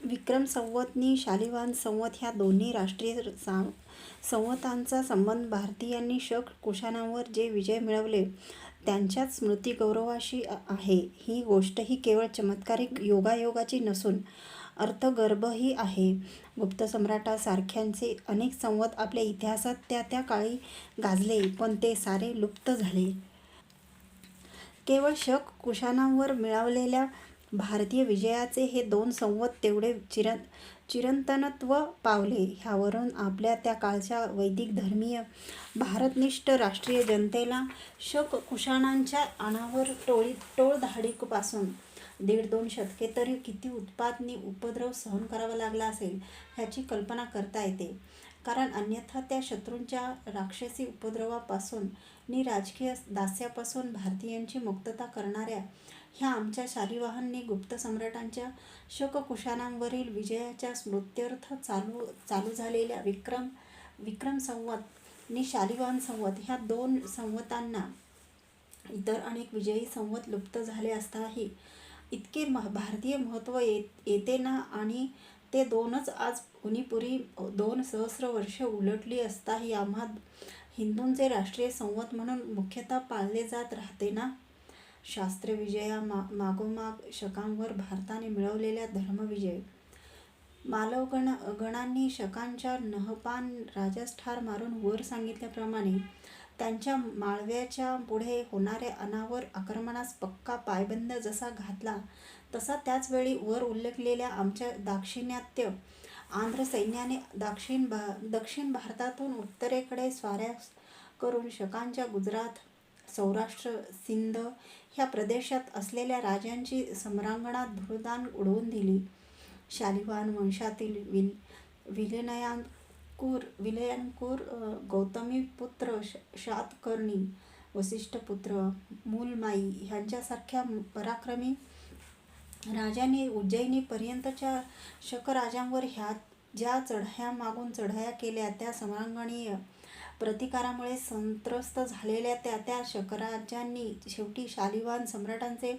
विक्रम संवतनी शालिवाहन संवत ह्या दोन्ही राष्ट्रीय संवतांचा संबंध भारतीयांनी शक कुशाणांवर जे विजय मिळवले त्यांच्याच स्मृतिगौरवाशी आहे. ही गोष्टही केवळ चमत्कारिक योगायोगाची नसून अर्थगर्भही आहे. गुप्त सम्राटासारख्यांचे अनेक संवत आपल्या इतिहासात त्या त्या काळी गाजले, पण ते सारे लुप्त झाले. केवळ शक कुशाणांवर मिळवलेल्या भारतीय विजयाचे हे दोन संवत तेवढे चिरंतनत्व पावले. ह्यावरून आपल्या त्या काळच्या वैदिक धर्मीय भारतनिष्ठ राष्ट्रीय जनतेला शक कुशाणांच्या अनावर टोळधाडीपासून 1.5-2 शतके तरी किती उत्पातनी उपद्रव सहन करावा लागला असेल ह्याची कल्पना करता येते. कारण अन्यथा त्या शत्रूंच्या राक्षसी उपद्रवापासून नि राजकीय दास्यापासून भारतीयांची मुक्तता करणाऱ्या ह्या आमच्या शालिवाहनांनी गुप्त सम्राटांच्या शक कुशाणांवरील विजयाच्या स्मृत्यर्थ चालू झालेल्या विक्रम संवत नि शालिवाहन संवत ह्या दोन संवतांना इतर अनेक विजयी संवत लुप्त झाले असताही इतके भारतीय महत्त्व येते ना, आणि ते दोनच आज उनीपुरी 2 सहस्र वर्ष उलटली असताही आम्हा हिंदूंचे राष्ट्रीय संवत म्हणून मुख्यतः पाळले जात राहते ना. शास्त्र विजया मागोमाग शकांवर भारताने मिळवलेल्या धर्मविजय. मालवगणांनी शकांच्या नहपान राजास ठार मारून वर सांगितल्याप्रमाणे त्यांच्या माळव्याच्या पुढे होणाऱ्या अनावर आक्रमणास पक्का पायबंद जसा घातला, तसा त्याच वेळी वर उल्लेखलेल्या आमच्या दाक्षिणात्य आंध्र सैन्याने दक्षिण भारतातून उत्तरेकडे स्वाऱ्या करून शकांच्या गुजरात, सौराष्ट्र, सिंध ह्या प्रदेशात असलेल्या राजांची सम्रांगणात धूळदाण उडवून दिली. शालिवाहन वंशातील विलयनकूर, गौतमीपुत्र शातकर्णी, वसिष्ठपुत्र मूलमाई ह्यांच्यासारख्या पराक्रमी राजांनी उज्जयिनीपर्यंतच्या शकराजांवर ज्या चढाया चढाया केल्या, त्या सम्रांगणीय प्रतिकारामुळे संत्रस्त झालेल्या त्या शकराजांनी शेवटी शालिवाहन सम्राटांचे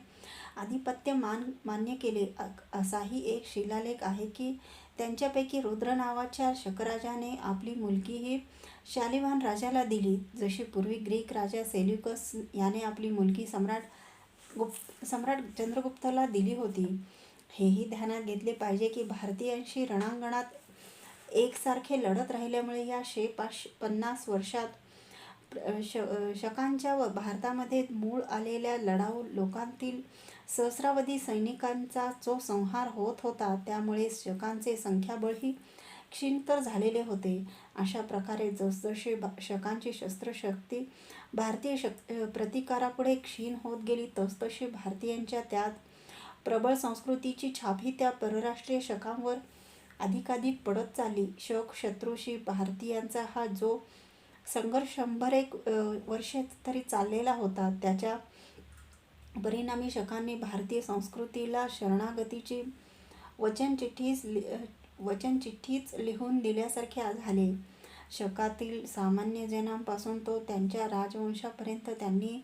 आधिपत्य मान्य केले. असाही एक शिलालेख आहे की त्यांच्यापैकी रुद्र नावाच्या शकराजाने आपली मुलगीही शालिवाहन राजाला दिली, जशी पूर्वी ग्रीक राजा सेल्युकस याने आपली मुलगी सम्राट चंद्रगुप्ताला दिली होती. हेही ध्यानात घेतले पाहिजे की भारतीयांशी रणांगणात एकसारखे लढत राहिल्यामुळे या 150 वर्षात शकांच्या व भारतामध्ये मूळ आलेल्या लढाऊ लोकांतील सहस्रावधी सैनिकांचा जो संहार होत होता, त्यामुळे शकांचे संख्याबळही क्षीण तर झालेले होते. अशा प्रकारे जसजशी शकांची शस्त्रशक्ती भारतीय प्रतिकारापुढे क्षीण होत गेली, तसतशी भारतीयांच्या त्यात प्रबळ संस्कृतीची छापही त्या परराष्ट्रीय शकांवर अधिकाधिक पडत चालली. शक शत्रूशी भारतीयांचा हा जो संघर्ष 101 वर्षे तरी चाललेला होता, त्याच्या परिणामी शकांनी भारतीय संस्कृतीला शरणागतीची वचनचिठ्ठीच लिहून दिल्यासारखे झाले. शकातील सामान्य जनांपासून तो त्यांच्या राजवंशापर्यंत त्यांनी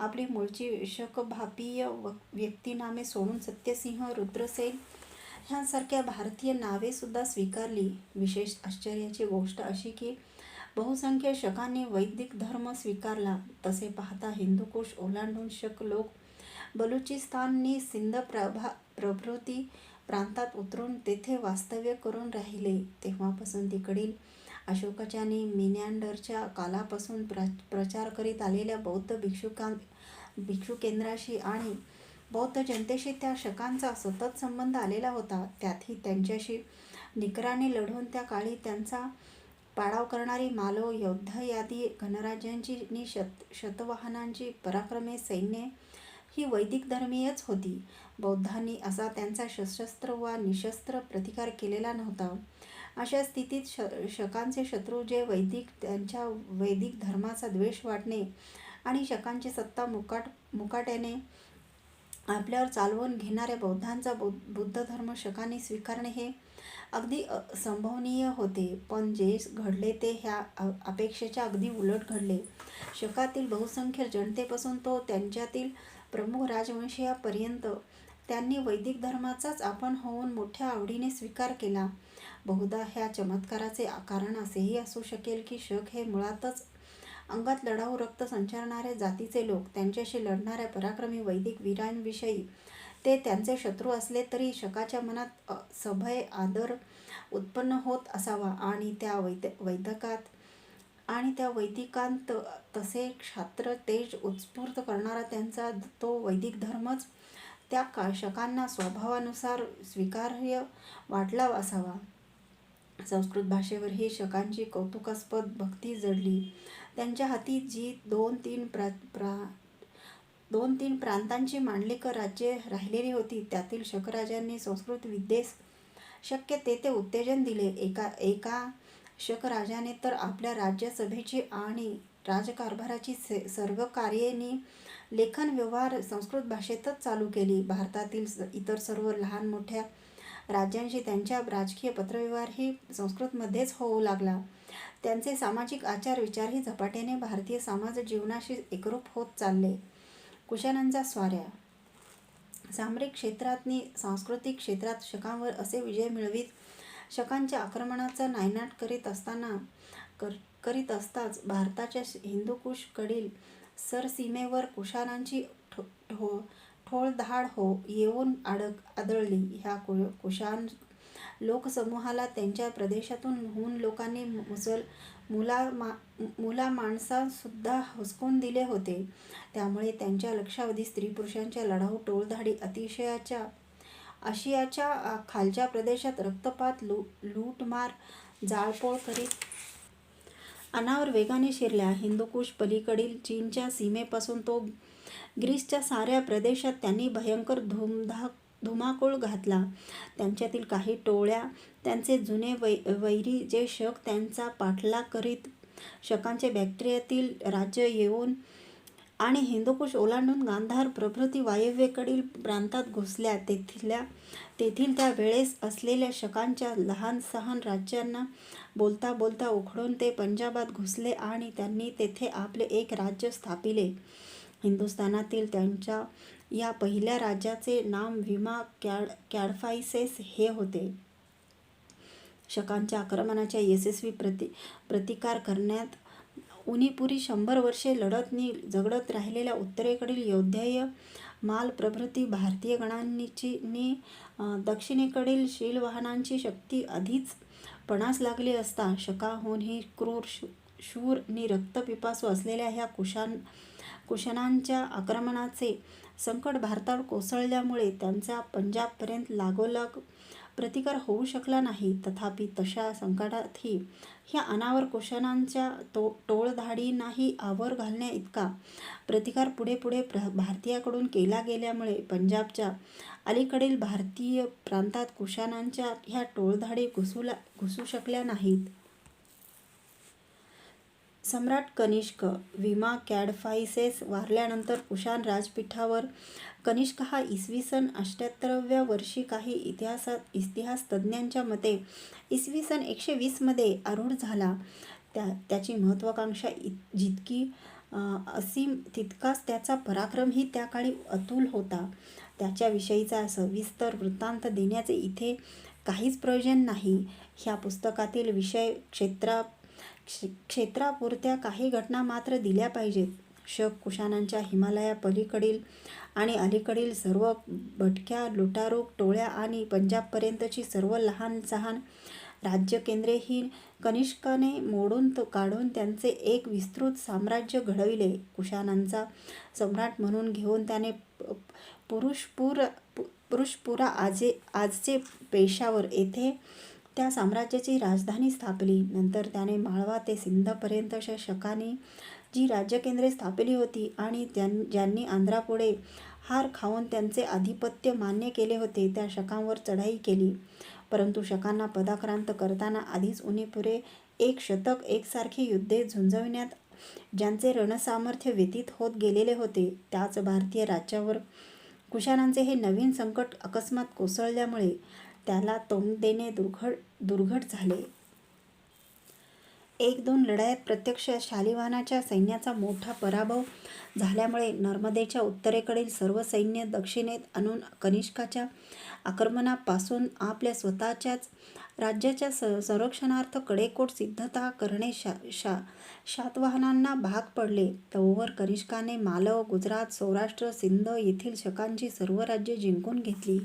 आपली मूळची शकभाषीय व्यक्तिनामे सोडून सत्यसिंह, रुद्रसेन ह्यांसारख्या भारतीय नावेसुद्धा स्वीकारली. विशेष आश्चर्याची गोष्ट अशी की बहुसंख्य शकांनी वैदिक धर्म स्वीकारला. तसे पाहता हिंदुकुश ओलांडून शक लोक बलुचिस्तान नि सिंध प्रभृती प्रांतात उतरून तेथे वास्तव्य करून राहिले. तेव्हापासून तिकडील अशोकाच्या नि मिनॅंडरच्या कालापासून प्रचार करीत आलेल्या बौद्ध भिक्षुकेंद्राशी आणि बौद्ध जनतेशी त्या शकांचा सतत संबंध आलेला होता. त्यातही त्यांच्याशी निकराने लढून त्या काळी त्यांचा पाडाव करणारी मालव, यौध्यादी गणराज्यांची नि शतवाहनांची पराक्रमी सैन्ये ही वैदिक धर्मीयच होती. बौद्धांनी असा त्यांचा सशस्त्र वा निशस्त्र प्रतिकार केलेला नव्हता. अशा स्थितीत शकांचे शत्रू जे त्यांच्या वैदिक धर्माचा द्वेष वाटणे आणि शकांची सत्ता मुकाट्याने आपल्यावर चालवून घेणाऱ्या बौद्धांचा बुद्धधर्म शकांनी स्वीकारणे हे अगदी संभवनीय होते. पण जे घडले ते ह्या अपेक्षेच्या अगदी उलट घडले. शकातील बहुसंख्य जनतेपासून तो त्यांच्यातील प्रमुख राजवंशीयांपर्यंत त्यांनी वैदिक धर्माचाच आपण होऊन मोठ्या आवडीने स्वीकार केला. बहुधा ह्या चमत्काराचे कारण असेही असू शकेल की शक हे मुळातच अंगात लढाऊ रक्त संचारणाऱ्या जातीचे लोक. त्यांच्याशी लढणाऱ्या पराक्रमी वैदिक वीरांविषयी ते त्यांचे शत्रू असले तरी शकाच्या मनात सभय आदर उत्पन्न होत असावा आणि त्या वैदिकांत तसे क्षात्र तेज उत्स्फूर्त करणारा त्यांचा तो वैदिक धर्मच त्या शकांना स्वभावानुसार स्वीकार्य वाटला असावा. संस्कृत भाषेवरही शकांची कौतुकास्पद भक्ती जडली. त्यांच्या हाती जी दोन तीन प्रांतांची मांडलिक राज्ये राहिलेली होती त्यातील शकराजांनी संस्कृत विद्येस शक्य ते उत्तेजन दिले. एका शकराजाने तर आपल्या राज्यसभेची आणि राजकारभाराची सर्व कार्ये लेखन व्यवहार संस्कृत भाषेतच चालू केली. भारतातील इतर सर्व लहान मोठ्या राज्यांशी त्यांच्या राजकीय पत्रव्यवहारही संस्कृतमध्येच होऊ लागला. त्यांचे सामाजिक आचार विचारही झपाट्याने भारतीय समाज जीवनाशी एकरूप होत चालले. कुशाणांच्या स्वाऱ्या सामरिक क्षेत्रातनी सांस्कृतिक क्षेत्रात शकांवर असे विजय मिळवीत शकांच्या आक्रमणाचा नायनाट करीत असताच भारताच्या हिंदुकुश कडील सरसीमेवर कुशाणांची ठोळधाड येऊन आदळली. ह्या कुशाण लोकसमूहाला त्यांच्या प्रदेशातून हून लोकांनी मुला माणसांसुद्धा हुसकून दिले होते. त्यामुळे त्यांच्या लक्षावधी स्त्री-पुरुषांच्या लढाऊ टोळधाडी आशियाच्या खालच्या प्रदेशात रक्तपात, लूटमार, जाळपोळ करीत अनावर वेगाने शिरल्या. हिंदुकुश पलीकडील चीनच्या सीमेपासून तो ग्रीसच्या साऱ्या प्रदेशात त्यांनी भयंकर धुमाकूळ घातला. त्यांच्यातील काही टोळ्या त्यांचे जुने वैरी जे शक त्यांचा पाठलाग करीत शकांचे बॅक्ट्रियातील राज्य येऊन आणि हिंदुकुश ओलांडून गांधार प्रभृती वायव्येकडील प्रांतात घुसल्या. तेथील त्या वेळेस असलेल्या शकांच्या लहान सहान राज्यांना बोलता बोलता उखडून ते पंजाबात घुसले आणि त्यांनी तेथे आपले एक राज्य स्थापिले. हिंदुस्थानातील त्यांच्या या पहिल्या राज्याचे नाव विमा कॅडफाइसेस हे होते. शकांच्या आक्रमणाच्या यशस्वी प्रतिकार करण्यात उनीपुरी 100 वर्षे झगडत राहिलेल्या उत्तरेकडील यौधेय माल प्रभृती भारतीय गणांनी दक्षिणेकडील शीलवाहनांची शक्ती आधीच पणास लागली असता शकाहूनही क्रूर, शूर नि रक्तपिपासू असलेल्या ह्या कुशाणांच्या आक्रमणाचे संकट भारतावर कोसळल्यामुळे त्यांचा पंजाबपर्यंत लागोलाग प्रतिकार होऊ शकला नाही. तथापि तशा संकटातही ह्या अनावर कुशाणांच्या टोळधाडींनाही आवर घालण्या इतका प्रतिकार पुढे भारतीयाकडून केला गेल्यामुळे पंजाबच्या अलीकडील भारतीय प्रांतात कुशाणांच्या ह्या टोळधाडी घुसू शकल्या नाहीत. सम्राट कनिष्क विमा कॅडफाइसेस वारल्यानंतर कुशाण राजपीठावर कनिष्क हा इसवी सन 78व्या वर्षी काही इतिहासतज्ञांच्या मते इसवी सन 120 मध्ये आरूढ झाला. त्याची महत्त्वाकांक्षा जितकी असीम तितकाच त्याचा पराक्रमही त्या काळी अतुल होता. त्याच्याविषयीचा सविस्तर वृत्तांत देण्याचे इथे काहीच प्रयोजन नाही. ह्या पुस्तकातील विषय क्षेत्रापुरत्या काही घटना मात्र दिल्या पाहिजेत. शक कुशाणांच्या हिमालया पलीकडील आणि अलीकडील सर्व भटक्या लुटारू टोळ्या आणि पंजाबपर्यंतची सर्व लहान सहान राज्यकेंद्रे ही कनिष्काने मोडून काढून त्यांचे एक विस्तृत साम्राज्य घडविले. कुशाणांचा सम्राट म्हणून घेऊन त्याने पुरुषपुरा आजचे पेशावर येथे त्या साम्राज्याची राजधानी स्थापली. नंतर त्याने माळवा ते सिंधपर्यंतच्या शकांनी जी राज्यकेंद्रे स्थापली होती आणि ज्यांनी आंध्रापुढे हार खाऊन त्यांचे आधिपत्य मान्य केले होते त्या शकांवर चढाई केली. परंतु शकांना पदाक्रांत करताना आधीच उनीपुरे 1 शतक एकसारखी युद्धे झुंजविण्यात ज्यांचे रणसामर्थ्य व्यतीत होत गेलेले होते त्याच भारतीय राज्यावर कुशाणांचे हे नवीन संकट अकस्मात कोसळल्यामुळे त्याला तोंड देणे दुर्घट झाले. 1-2 लढायात प्रत्यक्ष शालिवाहनाच्या सैन्याचा मोठा पराभव झाल्यामुळे नर्मदेच्या उत्तरेकडील सर्व सैन्य दक्षिणेत आणून कनिष्काच्या आक्रमणापासून आपल्या स्वतःच्याच राज्याच्या संरक्षणार्थ कडेकोट सिद्धता करणे शातवाहनांना भाग पडले. तोवर कनिष्काने मालव, गुजरात, सौराष्ट्र, सिंध येथील शकांची सर्व राज्ये जिंकून घेतली.